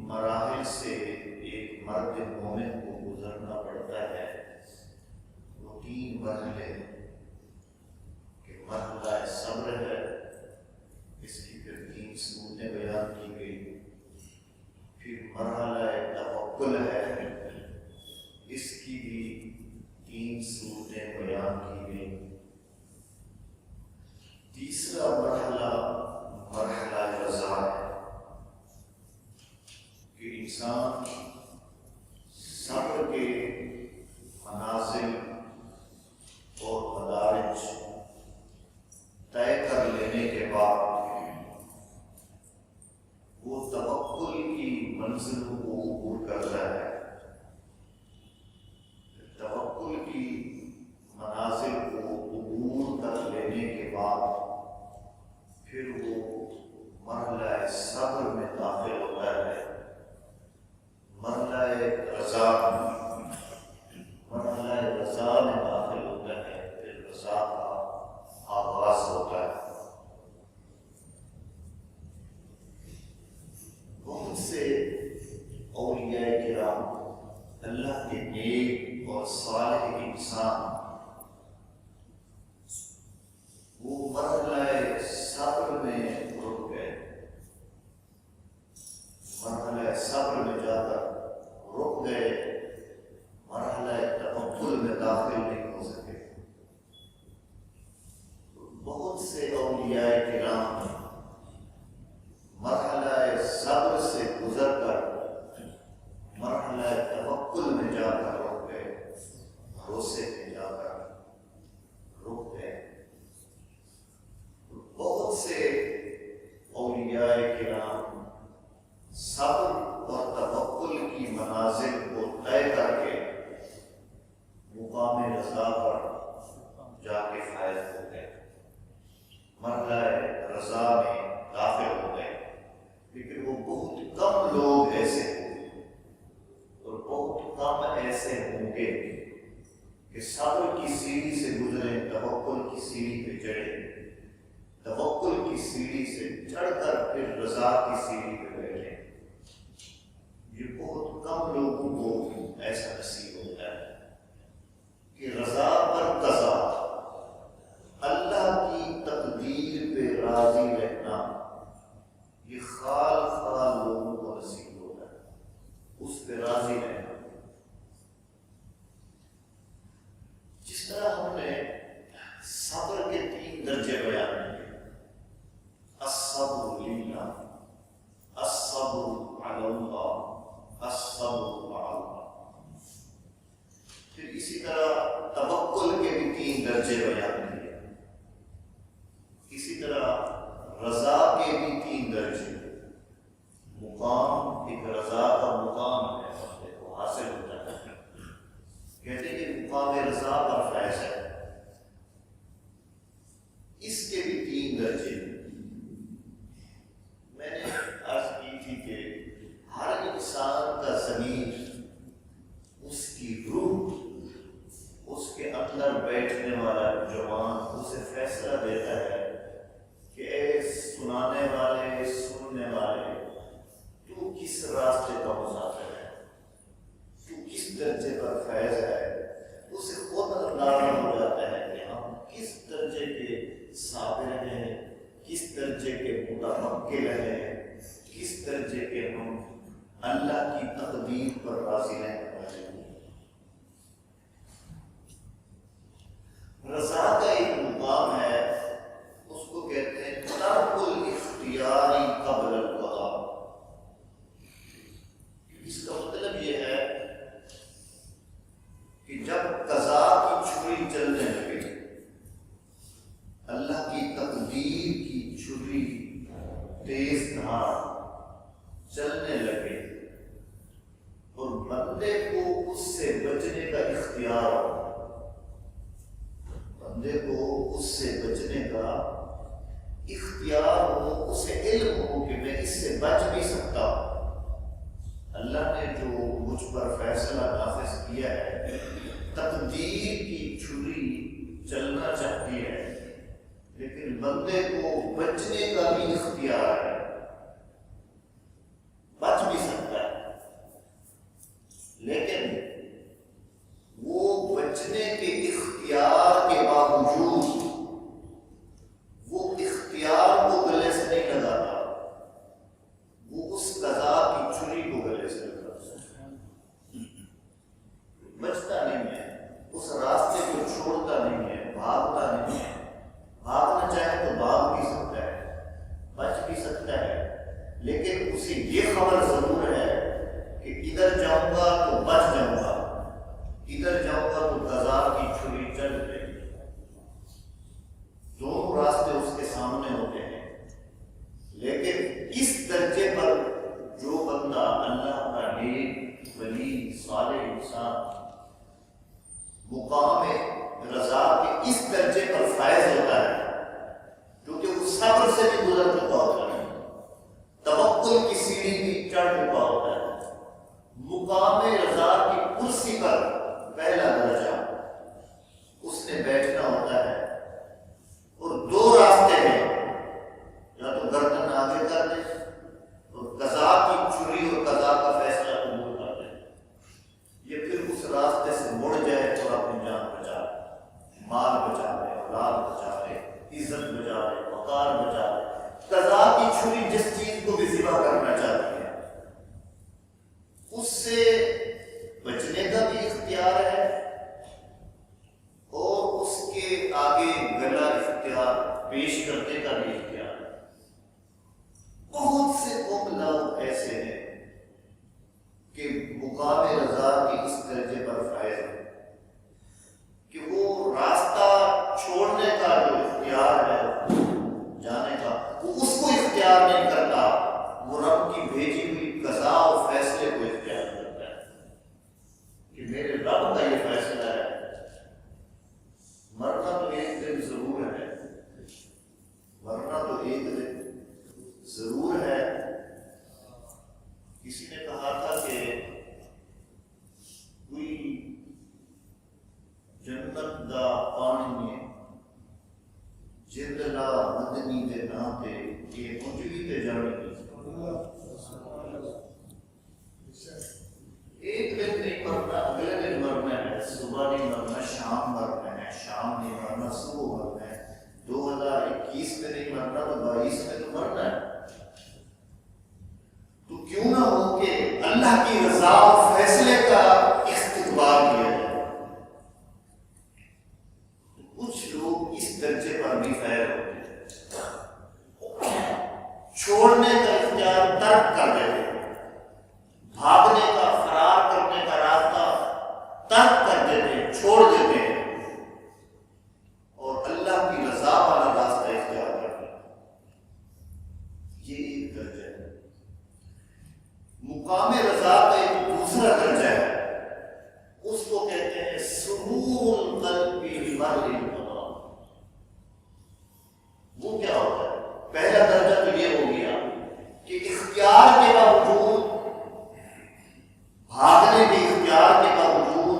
مراحل سے ایک مرد مومن کو گزرنا پڑتا ہے وہ 3 مرحلے کہ مرحلہ صبر ہے، اس کی پھر 3 صورتیں بیان کی گئی، پھر مرحلہ توکل ہے، اس کی بھی 3 صورتیں بیان کی گئی، تیسرا مرحلہ مرحلہ رضا ہے کہ انسان صبر کے منازل اور مدارج طے کر لینے کے بعد وہ توکل کی منزل کو عبور کرتا ہے، توکل کی منازل کو عبور کر لینے کے بعد پھر وہ مرحلہ صبر میں داخل ہوتا ہے، مرحلہ رضا میں داخل ہوتا ہے، پھر رضا کا آغاز ہوتا ہے۔ بہت سے اولیاء کرام اللہ کے نیک اور صالح انسان وہ مرحلہ صبر میں رک گئے، مرحلہ صبر میں جا کر رک گئے، مرحلہ توکل میں داخل نہیں ہو سکے۔ بہت سے اولیاء کرام مرحلہ صبر سے گزر کر مرحلہ توکل میں جا کر رک گئے، بھروسے میں جا کر رک گئے۔ بہت سے اولیاء کرام صبر اور توکل کی منازل کو طے کر کے مقام رضا پر جا کے فائز ہو گئے، مرحلہ رضا میں داخل ہو گئے، لیکن وہ بہت کم لوگ ایسے ہوئے اور بہت کم ایسے ہوں گے کہ صبر کی سیڑھی سے گزرے، توکل کی سیڑھی پہ چڑھے، توکل کی سیڑھی سے چڑھ کر پھر رضا کی سیڑھی پہ بیٹھے۔ یہ بہت کم لوگوں کو ایسا نصیب ہوتا ہے کہ رضا پر قضا، اللہ کی تقدیر پہ راضی رہنا، یہ خال خال لوگوں کو نصیب ہوتا ہے، اس پہ راضی رہنا۔ جس طرح ہم نے صبر کے 3 درجے بیان کیے، الصبر للہ، الصبر علی اللہ، الصبر مع اللہ، پھر اسی طرح توکل کے بھی 3 درجے بیان کیے، اسی طرح رضا کے بھی 3 درجے، مقام ایک رضا کا مقام ہے، بندے کو حاصل ہوتا ہے، کہتے ہیں کہ مقام رضا پر فیض ہے، اس کے بھی 3 درجے۔ میں نے عرض کی تھی کہ ہر انسان کا ضمیر، اس کی روح، اس کے اندر بیٹھنے والا جوان اسے فیصلہ دیتا ہے کہ اے سنانے والے، سننے والے، تو کس راستے کا مسافر ہے، تو کس درجے پر فیض ہے، اسے خود اندازہ ہو جاتا ہے کہ ہم کس درجے کے صابر ہیں، کس درجے کے متوکل ہیں، کس درجے کے ہم اللہ کی تقدیر پر راضی رہنے والے ہیں۔ رضا کا ایک مقام ہے، اس کو کہتے ہیں ترک الاختیاری قبل القضاء۔ اس کا مطلب یہ ہے کہ جب قضا کی چھری چلنے لگے، اللہ کی تقدیر کی چھری تیز دھار چلنے لگے اور بندے کو اس سے بچنے کا اختیار ہو، بندے کو اس سے بچنے کا اختیار ہو، اسے علم ہو کہ میں اس سے بچ بھی سکتا ہوں، اللہ نے جو مجھ پر فیصلہ نافذ کیا ہے، تقدیر کی چھری چلنا چاہتی ہے، لیکن بندے کو بچنے کا بھی اختیار ہے، بچ بھی سکتا لیکن اسے یہ خبر ضرور ہے کہ ادھر جاؤں گا تو بچ جاؤں گا، ادھر جاؤں گا تو قضا کی چھری چل رہی۔ دونوں راستے اس کے سامنے ہوتے ہیں، لیکن اس درجے پر جو بندہ اللہ کا نیک ولی صالح انسان مقام رضا کے اس درجے پر فائز ہوتا ہے، کیونکہ وہ صبر سے بھی گزر چکا ہوتا ہے، توکل کی سیڑھی بھی چڑھ چکا ہوتا ہے، مقام رضا کی کرسی پر پہلا درجہ اس نے بیٹھنا ہوتا ہے۔ اور دو راستے ہیں، یا تو گردن آگے کر دے اور قضا کی چھری اور قضا کا فیصلہ قبول کر دے، یا پھر اس راستے سے مڑ جائے اور اپنی جان بچا لے، مال بچا لے، اولاد بچا لے، عزت بچا لے، وقار بچا لے۔ قضا کی چھری جس چیز کو بھی ذبح کرنا چاہتی ہے اس سے بچنے کا بھی اختیار ہے، اور اس کے آگے گلا اختیار پیش کرنے کا بھی اختیار ہے۔ بہت سے قوم لوگ ایسے ہیں کہ مقام رضا کی اس درجے پر فائز ہیں کہ وہ راستہ چھوڑنے کا جو اختیار ہے، جانے کا، وہ اس کو اختیار نہیں کرتا، وہ رب کی بھیجی ہوئی قضا اور فیصلے کو اختیار کرتا ہے کہ میرے رب کا یہ فیصلہ ہے۔ مرنا تو ایک دن ضرور ہے، مرنا تو ایک دن ضرور ہے۔ کسی نے کہا تھا کہ کوئی جنت دا پانی میں جد لا مدنی دے نا تے یہ کچھ بھی تے جانی نہیں، ایک دن نہیں مرنا، اگلے دن مرنا ہے، صبح نہیں مرنا، شام مرنا ہے، شام نہیں مرنا، صبح مرنا ہے، 2021 میں نہیں مرنا تو 22 میں تو مرنا ہے۔ تو کیوں نہ ہو کہ اللہ کی رضا اور فیصلے کا استقبال کیا جائے۔ کچھ لوگ اس درجے پر بھی فائر ہوتے ہیں، چھوڑنے کا اختیار ترک کر دیتے ہیں، بھاگنے کا، فرار کرنے کا راستہ ترک کر دیتے ہیں، چھوڑ دیتے ہیں، اور اللہ کی رضا والا راستہ اختیار کرتے ہیں۔ یہ ایک درجہ ہے۔ مقام رضا کا ایک دوسرا درجہ ہے، اس کو کہتے ہیں سرور القلب لمرء القضاء۔ وہ کیا ہوتا ہے؟ پہلا درجہ تو یہ ہو گیا کہ اختیار کے باوجود، بھاگنے کے اختیار کے باوجود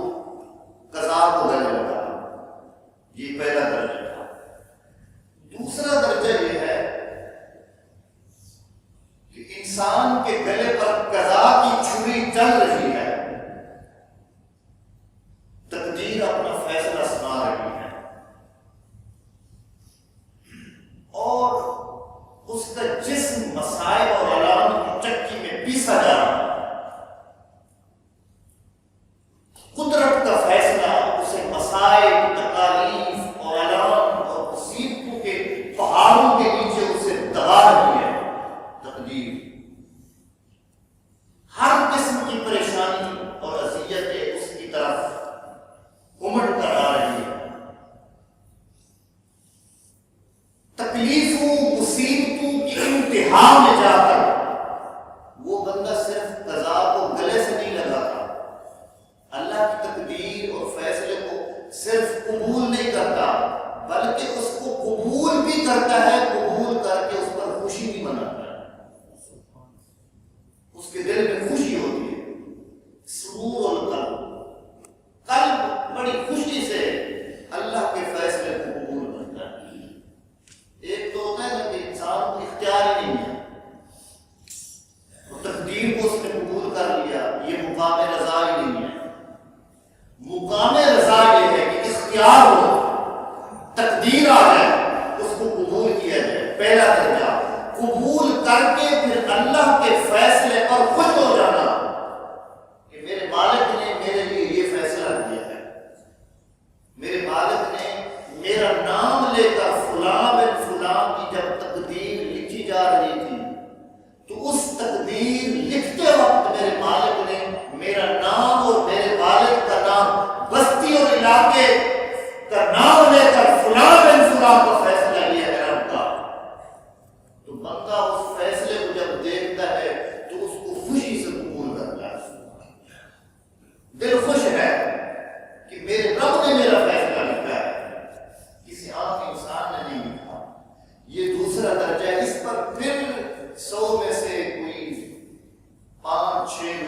قضا کو گلے لگا، یہ پہلا درجہ تھا۔ دوسرا درجہ یہ ہے کہ انسان کے گلے پر قضا کی چھری چل رہی ہے، تقدیر اپنا فیصلہ سنا رہی ہے، اور اس کا جسم مصائب اور آلام کی چکی میں پیسا جا رہا ہے۔ قدرت کا فیصلہ اسے مصائب، تکالیف اور آلام اور مصیبتوں کے پہاڑوں کے نیچے اسے دبا رہی ہے۔ تقدیر ہر قسم کی پریشانی اور اذیتیں اس کی طرف امڑ کر آ رہی ہے۔ تکلیفوں، مصیبتوں کی انتہا میں جا کر وہ بندہ صرف قضا کو گلے سے نہیں لگاتا، اللہ کی تقدیر اور فیصلے کو صرف قبول نہیں کرتا، بلکہ اس کو قبول بھی کرتا ہے، قبول کر کے اس پر خوشی بھی مناتا ہے، اس کے دل میں خوشی ہوتی ہے۔ سرور القلب، قلب بڑی خوشی سے اللہ کے فیصلے کو قبول کرتا ہے۔ ایک تو ہوتا ہے نا کہ انسان کو اختیار ہی نہیں ہے، تقدیر کو اس نے قبول کر لیا، یہ مقام رضا ہی نہیں ہے۔ مقام رضا یہ ہے کہ اختیار ہو، تقدیر آ جائے، اس کو قبول کیا جائے۔ پہلا درجہ قبول کر کے پھر اللہ کے فیصلے پر خوش ہو جانا کہ میرے مالک نے میرے لیے یہ فیصلہ کیا ہے، میرے مالک نے میرا نام لے کر فلاں بن فلاں کی جب تقدیر لکھی جا رہی تھی تو اس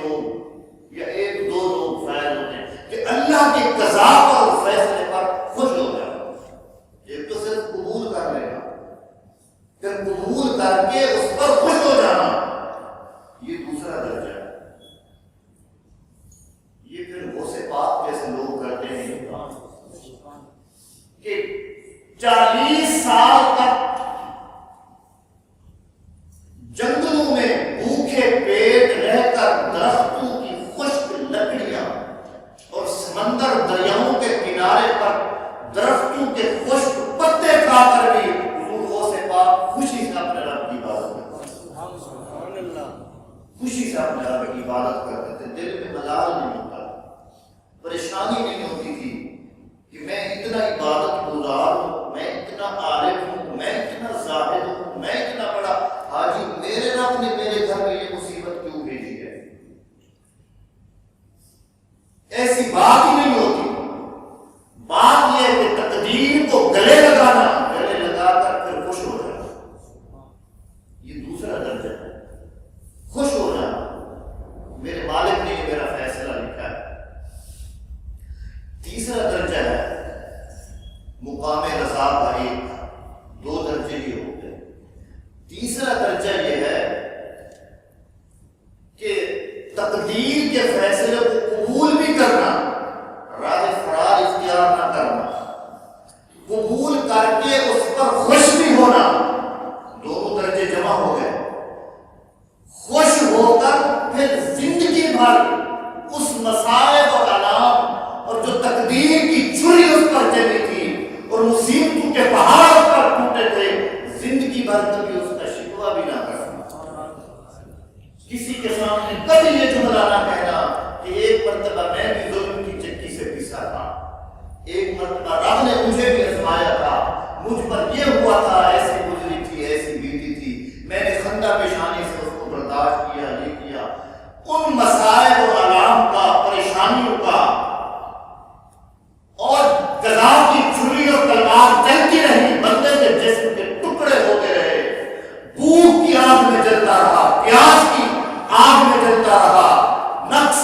لوگ یا ایک دو لوگ فائز ہوتے ہیں کہ اللہ کے قضا پر اور فیصلے پر خوش ہو جائے. ایک تو صرف قبول کر لینا، پھر قبول کر کے اس پر خوش ہو جانا، یہ دوسرا درجہ ہے. یہ پھر غوث پاک جیسے لوگ کرتے ہیں کہ 40 سال تک جنگلوں میں بھوکے پیٹ رہ کر درختوں کی خشک لکڑیاں اور سمندر دریاؤں کے کنارے پر درختوں کے خشک پتے کھا کر بھی حضور غوث پاک خوشی سے اپنے رب کی عبادت کرتے تھے. خوشی سے اپنے رب کی عبادت کرتے تھے. دل میں ملال نہیں ہوتا، پریشانی نہیں ہوتی تھی کہ میں اتنا عبادت گزار ہوں، میں اتنا عارف ہوں، میں اتنا زاہد ہوں، میں اتنا بڑا حاجی، میرے رب نے میرے گھر میں یہ مصیبت کیوں بھیجی ہے. ایسی بات ہی نہیں ہوتی. بات یہ ہے کہ تقدیر کو گلے لگانا، گلے لگا کر پھر خوش ہو جانا، یہ دوسرا درجہ ہے. خوش ہو جانا، میرے مالک نے یہ میرا فیصلہ لکھا ہے. تیسرا درجہ ہے مقام رضا کا. ایک دو درجے یہ ہو گئے. تیسرا درجہ یہ ہے کہ تقدیر کے فیصلے کو قبول بھی کرنا، راہ فرار اختیار نہ کرنا، قبول کر کے اس پر خوش بھی ہونا. دونوں درجے جمع ہو گئے. خوش ہو کر پھر زندگی بھر اس مصائب اور آلام اور جو تقدیر کی چھری اس پر چلی تھی اور مصیبتوں کے پہاڑ اس پر ٹوٹے تھے، زندگی بھر کبھی اس کا شکوہ بھی نہ کرنا. کسی کے سامنے کبھی یہ جملہ نہ کہنا کہ ایک مرتبہ میں بھی ظلم کی چکی سے پیسا تھا، ایک مرتبہ رب نے مجھے بھی آزمایا تھا، مجھ پر یہ ہوا تھا، ایسی گزری تھی، ایسی بیتی تھی، میں نے خندہ پیشانی سے اس کو برداشت کیا، یہ کیا. ان مسائل و آلام کا، پریشانیوں کا اور غذا کی چھری اور تلوار چلتی رہی، بندے کے جسم کے ٹکڑے ہوتے رہے، بھوک کی آگ میں جلتا رہا، پیاس کی آگ میں جلتا رہا، نقص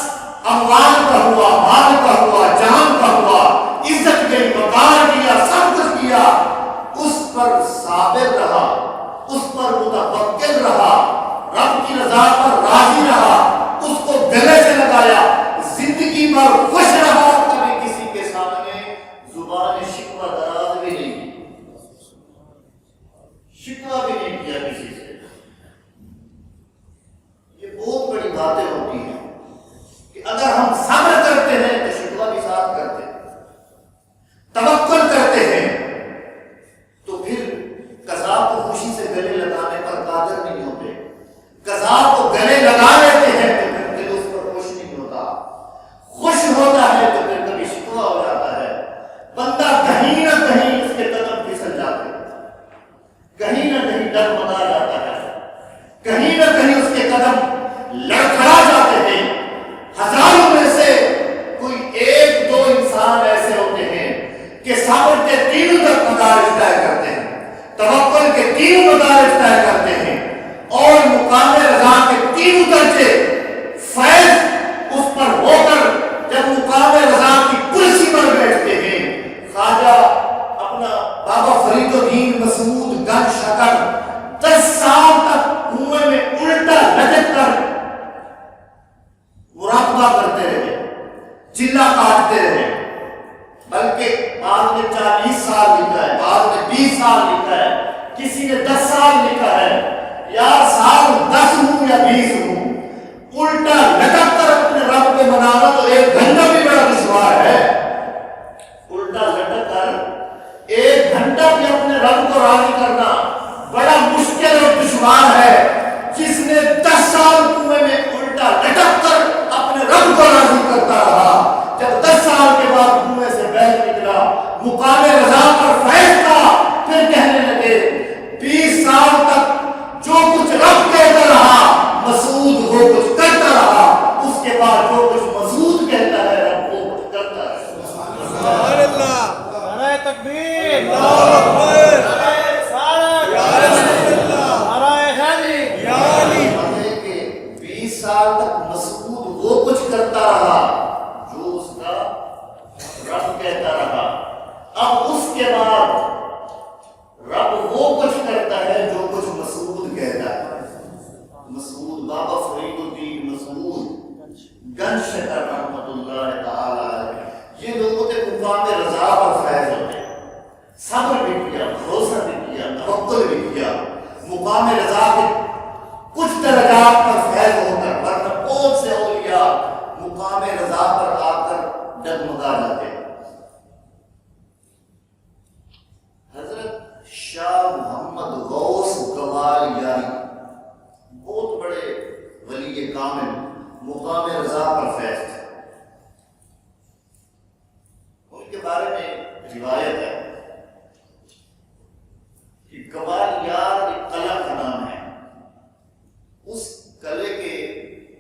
اموال کا ہوا، مال کا ہوا، جان کا ہوا، عزت گئی، وقار کیا، سب کچھ کیا، اس پر صابر رہا، اس پر متوکل رہا، رب کی رضا پر راضی رہا، اس کو گلے سے لگایا، زندگی پر خوش رہا. کبھی کسی کے سامنے زبان شکوہ دراز بھی نہیں کی، شکوہ بھی نہیں کیا کسی سے. یہ بہت بڑی باتیں ہوتی ہیں کہ اگر ہم صبر کرتے ہیں تو شکوہ بھی ساتھ کرتے ہیں، توکل کرتے ہیں تو پھر قضا کو خوشی سے گلے لگانے پر قادر نہیں ہوتے. قضا کو گلے لگا لیتے ہیں تو پھر دل اس پر خوش نہیں ہوتا. خوش ہوتا ہے تو پھر کبھی شکوہ ہو جاتا ہے. بندہ کہیں نہ کہیں اس کے قدم پھسل جاتے ہیں، کہیں نہ کہیں ڈگمگا جاتا ہے، کہیں نہ کہیں اس کے قدم لڑکھڑا جاتے ہیں. ہزاروں میں سے کوئی ایک دو انسان ایسے ہوتے ہیں کہ صبر کے تینوں تک مدارج طے کرتے ہیں، توکل کے تینوں مدارج طے کرتے ہیں، اور مقام رضا کے تینوں درجے فیض اس پر ہو کر جب مقام رضا کی کرسی پر بیٹھتے ہیں. خواجہ اپنا بابا فرید الدین مسعود گنج شکر 10 سال تک کنویں میں الٹا لٹک کر مراقبہ کرتے رہے، چلا کاٹتے رہے، بلکہ بعض نے 40 سال لکھا ہے، بعض نے 20 سال لکھا ہے، کسی نے 10 سال لکھا ہے. یا سال 10 ہوں یا 20 ہوں، الٹا لٹک کر اپنے رب کو منانا تو 1 گھنٹہ بھی بڑا دشوار ہے. الٹا لٹک کر 1 گھنٹہ بھی اپنے رب کو راضی کرنا بڑا مشکل اور دشوار ہے. جس نے 10 سال کنویں میں الٹا لٹک کر اپنے رب کو راضی کرتا رہا، جب 10 سال کے بعد کنویں سے باہر نکلا، مقام رضا پر فیض تھا، پھر کہنے لگے 20 سال تک جو کچھ رب کہتا رہا مسعود وہ کچھ کرتا رہا، اس کے بعد جو کچھ مسعود کہتا ہے رب وہ کچھ کرتا ہے. سبحان اللہ، نعرہ تکبیر، اللہ اکبر، نعرہ رسالت، یا رسول اللہ، نعرہ حیدری، یا علی. 20 سال تک مسعود کچھ درجات پر فیض ہو کر، ورنہ بہت سے اولیاء مقام رضا پر آ کر ڈگمگا جاتے ہیں۔ حضرت شاہ محمد غوث گوال یاری بہت بڑے ولی کامل مقام رضا پر فیض تھے۔ ان کے بارے میں روایت ہے کہ گوال یار ایک قلعہ کا نام ہے، اس قلعے کے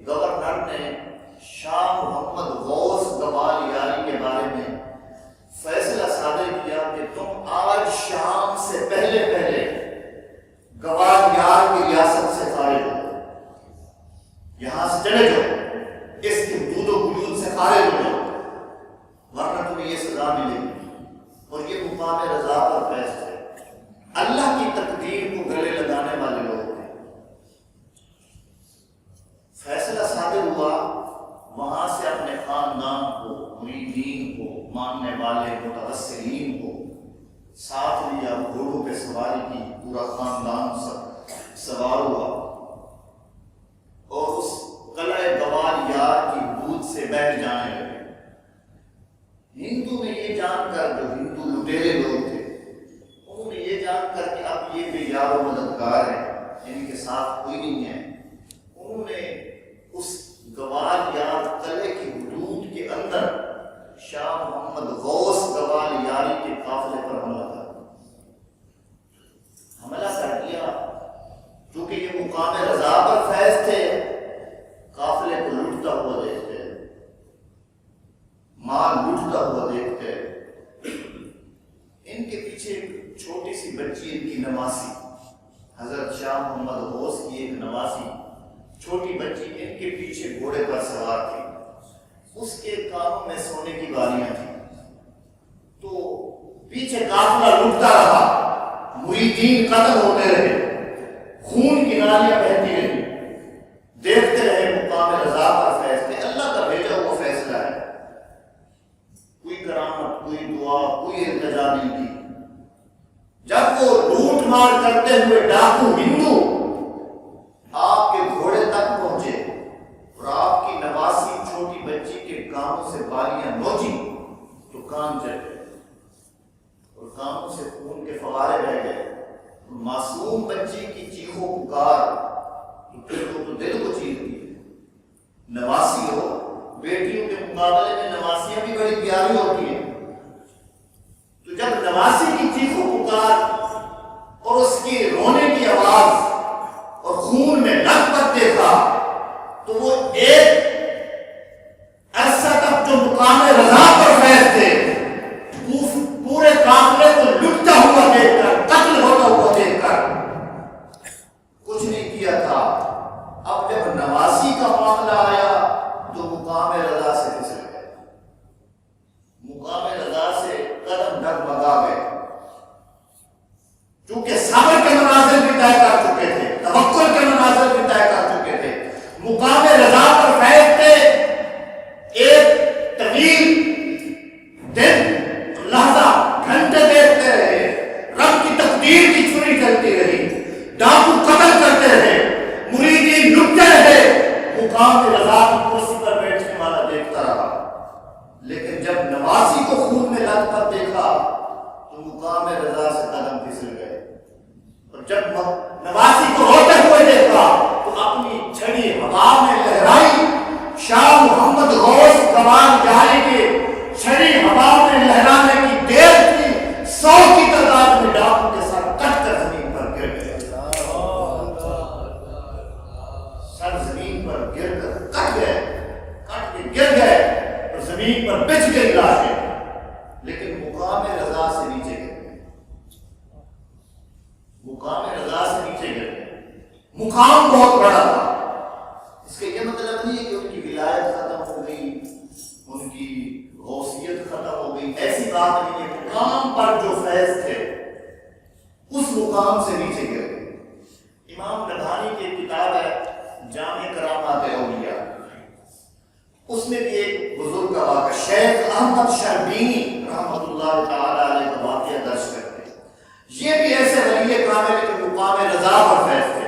گورنر نے شاہ محمد غوث گوال یاری کے بارے میں فیصلہ صادر کیا کہ تم آج شام سے پہلے گوال یار کی ریاست سے خارج ہو، یہاں سے چلے جاؤ، اس کے حدود و قیود سے خارج ہو جاؤ، ورنہ تمہیں یہ سزا ملے گی۔ اور یہ مقام رضا پر فیض ہے، اللہ کی تقدیر کو گلے لگانے والے لوگ ہیں۔ فیصلہ صادر ہوا، وہاں سے اپنے خاندان کو، مریدین کو، ماننے والے متوسلین کو ساتھ لیا، گھوڑوں پہ سواری کی، پورا خاندان سوار ہوا اور اس قلعہ گوال یار کی حدود سے بہر جانے لگے۔ ہندو نے یہ جان کر، جو ہندو لٹیرے لوگ تھے، انہوں نے یہ جان کر کہ اب یہ بے یار و مددگار ہیں، ان کے ساتھ کوئی نہیں ہے، انہوں نے اس گوال یار قلعے کی حدود کے اندر شاہ محمد غوث گوال یاری کے قافلے پر حملہ کر دیا۔ چونکہ یہ مقام رضا پر فیض تھے، قافلے کو لوٹتا ہوا دیکھتے، مال لوٹتا ہوا دیکھتے، ان کے پیچھے ایک چھوٹی سی بچی، ان کی نواسی، حضرت شاہ محمد غوث کی ایک نواسی چھوٹی بچی ان کے پیچھے گھوڑے پر سوار تھی، اس کے کانوں میں سونے کی بالیاں تھیں، تو پیچھے قافلہ لوٹتا رہا، مریدین قتل ہوتے رہے، خون کی نالیاں بہتی رہی، دیکھتے رہے مقام رضا پر فیض تھے۔ اللہ کا بھیجا ہوا فیصلہ ہے، کوئی کرامت، کوئی دعا، کوئی التجا نہیں تھی۔ جب وہ لوٹ مار کرتے ہوئے ڈاکو ہندو آپ کے گھوڑے تک پہنچے اور آپ کی نواسی چھوٹی بچی کے کانوں سے بالیاں نوچی تو کان چل گئے اور کانوں سے خون کے فوارے بہ گئے۔ معصوم بچی کی چیخو پکار تو دل کو چیر دی۔ نواسی ہو، بیٹیوں کے مقابلے میں نواسیاں بھی بڑی پیاری ہوتی ہیں، تو جب نواسی کی چیخو پکار اور اس کی رونے کی آواز اور خون میں لت پت دیکھا تو وہ ایک عرصہ تک جو مقام رضا پر فیض تھے، پورے قافلے کو لٹتا ہوا دیکھ کر، قتل ہوتا ہوا دیکھ کر کچھ نہیں کیا تھا۔ اب جب نواسی کا معاملہ آیا تو مقام رضا سے پھسل گئے، مقام رضا سے قدم ڈگمگا گئے، چونکہ صبر کے مناظر بھی طے کر چکے تھے، توکل کے مناظر بھی طے کر چکے تھے، مقام رضا پر فیض تھے۔ ایک طویل دن، لحظہ، گھنٹے دیکھتے رہے، رب کی تقدیر کی چھری چلتی رہی، ڈاکو قتل کرتے رہے، مریدین لٹتے رہے، مقام رضا کی کرسی پر بیٹھنے والا دیکھتا رہا۔ لیکن جب نواسی کو خون میں لت پت دیکھا تو مقام رضا سے قدم پھسل گئے، اور جب نواسی کو روتے ہوئے دیکھا تو اپنی چھڑی ہوا میں لہرائی۔ شاہ محمد غوث گوال یاری کے چھڑی ہوا میں لہرانے کی دیر تھی، 100 کی تعداد میں ڈاکو کے سر کٹ کر زمین پر گر گئے، سر زمین پر گر کر کٹ کے گر گئے اور زمین پر بچھ گئی لاشیں، لیکن مقام رضا سے نیچے گر گئے، مقام رضا سے نیچے گر گئے۔ مقام بہت بڑا تھا، اس کا یہ مطلب نہیں ہے کہ ان کی ولایت ختم ہو گئی، ان کی غوثیت ختم ہو گئی، ایسی بات نہیں ہے۔ مقام پر جو فیض تھے اس مقام سے نیچے گر گئے۔ امام نبھانی کی کتاب ہے جامع کرامات اولیاء، اس میں بھی ایک بزرگ کا واقعہ شیخ احمد شربینی رحمۃ اللہ تعالی علیہ کا واقعہ درج کرتے ہیں۔ یہ بھی ایسے ولی کامل کے مقام رضا پر فیض تھے،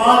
5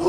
2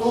2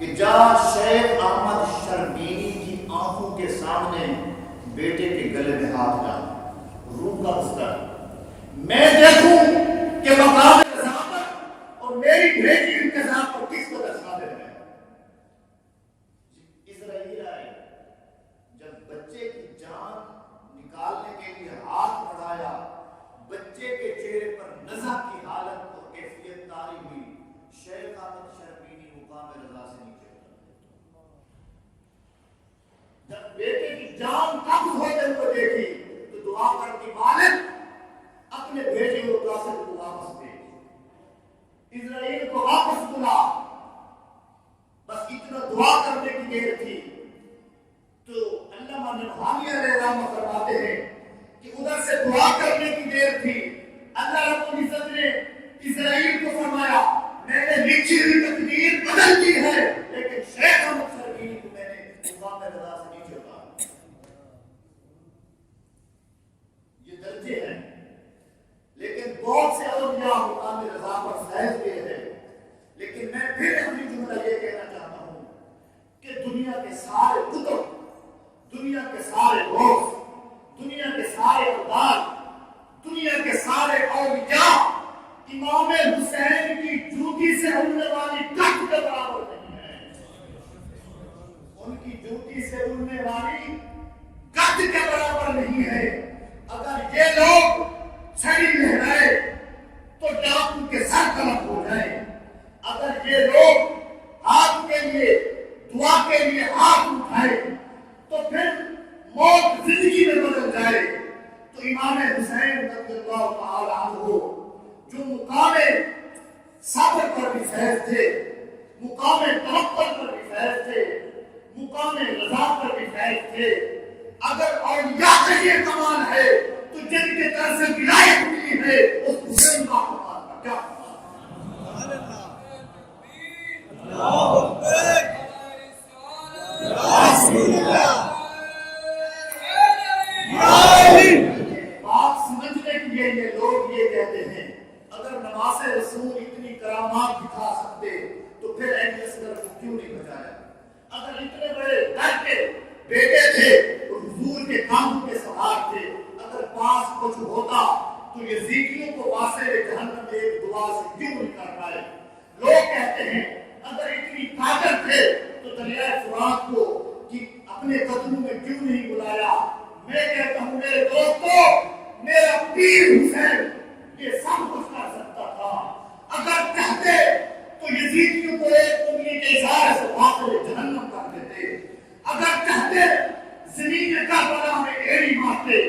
کہ جا شیخ احمد شربینی کی آنکھوں کے سامنے بیٹے کے گلے میں ہاتھ ڈال، روح کا بستر، میں دیکھوں کہ مقام رضامت اور میری بھیجی انتظام پر کس قدر صادق ہے۔ اسرائیل آئے، جب بچے کی جان نکالنے کے لیے ہاتھ بڑھایا، بچے کے چہرے پر نزع کی حالت اور کیفیت طاری ہوئی، شیخ احمد شربینی مقام رضا سے نیچے اتر۔ جب بیٹے کی جان قبض ہوتے ہوئے دیکھی تو دعا کرتی، مالک اپنے بھیجے ہوئے قاصد کو واپس دے، اسرائیل کو واپس بلا۔ بس اتنا دعا کرنے کی دیر تھی تو علامہ نبھانی علیہ الرحمہ فرماتے ہیں کہ ادھر سے دعا کرنے کی دیر تھی، اللہ رب العزت نے اسرائیل کو فرمایا میں نے لکھی ہوئی تقدیر بدل دی ہے، لیکن شیخ احمد شربینی کو میں نے مقام رضا سے نیچے اتارا۔ یہ درجے ہیں، لیکن بہت سے اولیاء مقام رضا پر فیض ہوئے ہیں۔ لیکن میں پھر اپنی جملہ یہ کہنا چاہتا ہوں کہ دنیا کے سارے کتب، دنیا کے سارے دوست، دنیا کے سارے اقدار، دنیا کے سارے اولیاء امام حسین کی جوتی سے اڑنے والی گٹھ کے برابر نہیں ہے۔ ان کی جوتی سے اڑنے والی گٹھ کے برابر نہیں ہے۔ اگر یہ لوگ چھڑی لہرائے تو ڈاکو کے سر طرف ہو جائے، اگر یہ لوگ ہاتھ کے لیے دعا کے لیے ہاتھ اٹھائے تو پھر موت زندگی میں بدل جائے۔ تو امام حسین رضی اللہ تعالی عنہ جو مقام صبر پر بھی فیض تھے، مقام توکل پر بھی فیض تھے، مقام رضا پر بھی فیض تھے، اگر اولیاء کا یہ کمال ہے تو جن کے طرف سے ولایت ملی ہے اس حسین کا کمال کا کیا کمال ہے؟ بات سمجھنے کے لیے یہ لوگ یہ کہتے ہیں اگر نماز رسول اتنی کرامات دکھا سکتے تو پھر علی اصغر کو کیوں نہیں بچایا؟ اگر اتنے بڑے در کے بیٹے تھے اور حضور کے کاموں کے سوار تھے، اگر پاس کچھ ہوتا تو یزیدیوں کو واسع جہنم میں ایک دعا سے کیوں نہیں کر پائے؟ لوگ کہتے ہیں اگر اتنی طاقت تھے تو دریائے فرات کو اپنے قدموں میں کیوں نہیں بلایا؟ میں کہتا ہوں میرے دوستو، میرا پیر حسین یہ سب کچھ کر سکتا تھا۔ اگر چاہتے تو یزیدیوں کو ایک انگلی کے اشارے سے واقع جہنم کر دیتے، اگر چاہتے زمین کربلا میں ایڑی مارتے،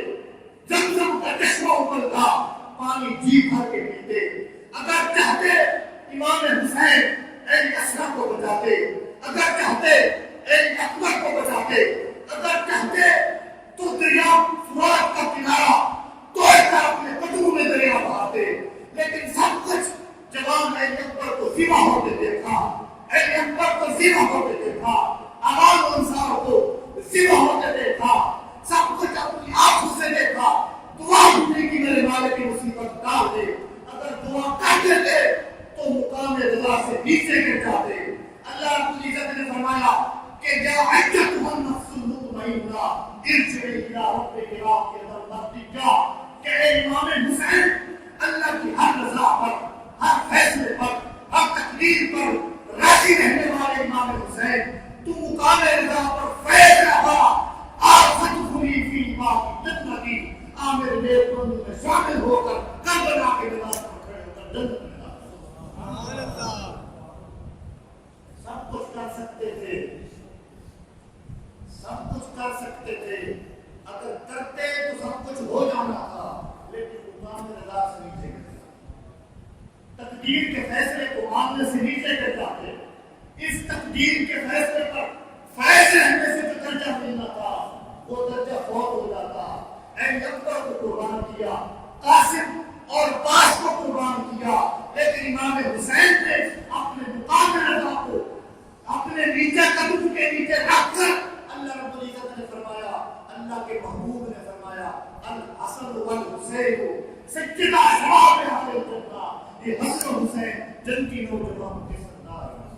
زمزم کا چشمہ ابلتا، پانی جی بھر کے پیتے، اگر چاہتے امام حسین علی اصغر کو بچاتے، اگر چاہتے علی اکبر کو بچاتے، اگر چاہتے تو دریا فرات کا کنارہ توڑ کر اپنے قدموں میں دریا بہاتے، لیکن سب کچھ جوان علی اکبر کو ذبح ہوتے دیکھا، علی اکبر کو ذبح ہوتے دیکھا، عوام انصار کو ذبح ہوتے دیکھا، سب کچھ اپنی آنکھوں سے دیکھا۔ دعا ہونے کی میرے مالک کی مصیبت ڈال دے، اگر دعا کر دیتے تو مقام رضا سے نیچے گر جاتے۔ اللہ رب العزت نے فرمایا کہ یا ایتھا النفس المطمئنہ ارجعی الی ربک راضیۃ مرضیہ، کہ اے امام حسین اللہ کی ہر رضا پر، ہر فیصلے پر، ہر تقدیر پر راضی رہنے والے امام حسین، تو مقام رضا پر فیض رہا، آفت کھلی فی باب جنتی، عامر نیک بندوں میں شامل ہو کر کربلا کے میدان پر کھڑے ہو کر جنت میں داخل ہو۔ سب کچھ کر سکتے تھے، سب کچھ کر سکتے تھے، اگر کرتے تو سب کچھ ہو جانا تھا، لیکن مقام رضا سے نیچے گر جاتے، تقدیر کے فیصلے کو ماننے سے نیچے گر جاتے۔ اس تقدیر کے فیصلے پر فیض رہنے سے جو درجہ ملنا تھا وہ درجہ فوت ہو جاتا۔ علی اکبر کو قربان کیا، قاسم اور باس کو قربان کیا، لیکن امام حسین نے اپنے مقام رضا کو اپنے نیچے قدم کے نیچے رکھ کر اللہ رب العزت نے فرمایا، اللہ کے محبوب نے فرمایا الحسن والحسین سیدنا شباب اہل الجنہ، یہ حسن و حسین جنتی نوجوانوں کے سردار ہیں۔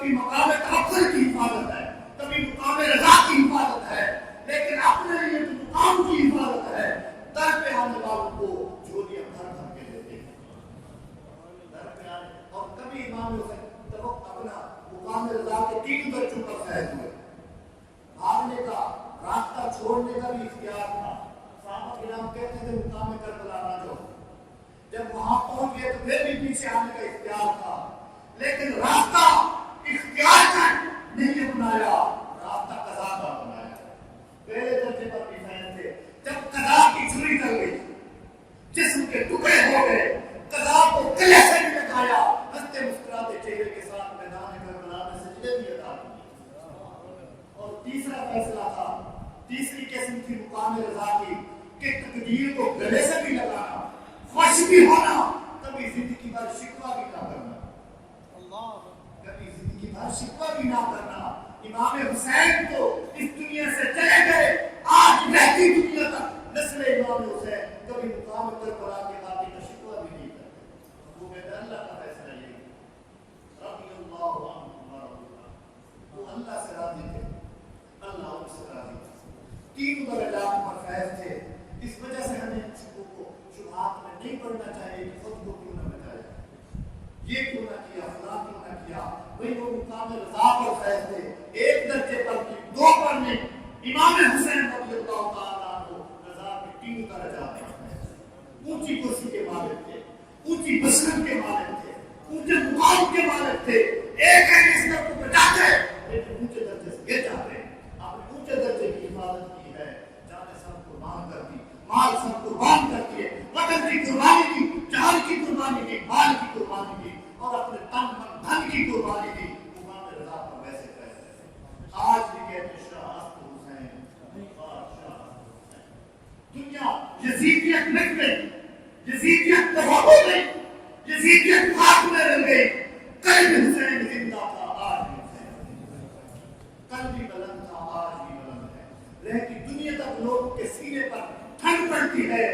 کبھی مقام تحفظ کی حفاظت ہے، کبھی مقام رضا کی حفاظت ہے، لیکن اپنے لیے تو مقام کی حفاظت ہے۔ در پہ آنے والوں کو جھولیاں بھر بھر کے دیتے ہیں، در پہ آنے، اور کبھی امام حسین جب وہ اپنا مقام رضا کے 3 درجوں پر فیض ہوئے، بھاگنے کا، راستہ چھوڑنے کا بھی اختیار تھا۔ صحابہ کرام کہتے تھے مقام کربلا نہ جاؤ، جب وہاں پہنچ گئے تو پھر بھی پیچھے آنے کا اختیار تھا، لیکن راستہ اختیار کا نہیں اپنایا، راستہ قضا کا اپنایا۔ پہلے درجے پر بھی فیض تھے، جب قضا کی چھری چل گئی، جسم کے ٹکڑے ہو گئے، قضا کو گلے سے بھی لگایا، ہنستے مسکراتے چہرے کے ساتھ میدان کربلا میں سجدے بھی ادا کیے۔ اور تیسرا فیصلہ تھا، تیسری قسم کی مقام رضا کی، کہ تقدیر کو گلے سے بھی لگانا، خوش بھی ہونا، کبھی زندگی بھر شکوہ بھی نہ کرنا، کبھی زندگی بھر شکوہ بھی نہ کرنا۔ امام حسین تو اس دنیا سے چلے گئے، آج رہتی دنیا تک نسل امام حسین کبھی مقام کربلا کے واقعے کا شکوہ بھی نہیں کرتے۔ وہ کہتے ہیں اللہ کا فیصلہ یہی رضی اللہ عنہ، وہ اللہ سے راضی تھے، اللہ ان سے راضی تھا۔ 3 درجات پر فیض تھے۔ اس وجہ سے ہمیں شبہات میں نہیں پڑنا چاہیے کہ خود کو کیوں نہ بچایا، یہ کیوں نہ کیا، فلاں کیوں نہ کیا۔ بھئی وہ مقام رضا پر فیض تھے، 1 درجے پر کی 2 پر نہیں۔ امام حسین رضی اللہ تعالیٰ عنہ رضا کے 3 درجات پر فیض، اونچی کرسی کے مالک تھے، اونچی بصیرت کے مالک تھے، اونچے مقام کے مالک تھے۔ ایک ہے اس کو بچاتے لیکن اونچے درجے سے گر جاتے۔ آپ نے اونچے درجے کی حفاظت کی ہے، جانے سب قربان کر دی، مال سب قربان کر دیے، وطن کی قربانی کی، جان کی قربانی کی، مال کی قربانی کی، اور اپنے تن من دھن کی قربانی کی۔ مقام رضا پر ویسے فیض ہے۔ آج بھی کہتے ہیں شاہ حسن حسین، شاہ حسن حسین۔ دنیا یزیدیت مٹ گئی، یزیدیت ہو گئی، یزیدیت خاک میں رل گئی۔ کل بھی حسین زندہ تھا، آج بھی حسین، کل بھی بلند تھا، آج بھی بلند ہے۔ رہتی دنیا تک لوگوں کے سینے پر ٹھنڈ پڑتی ہے،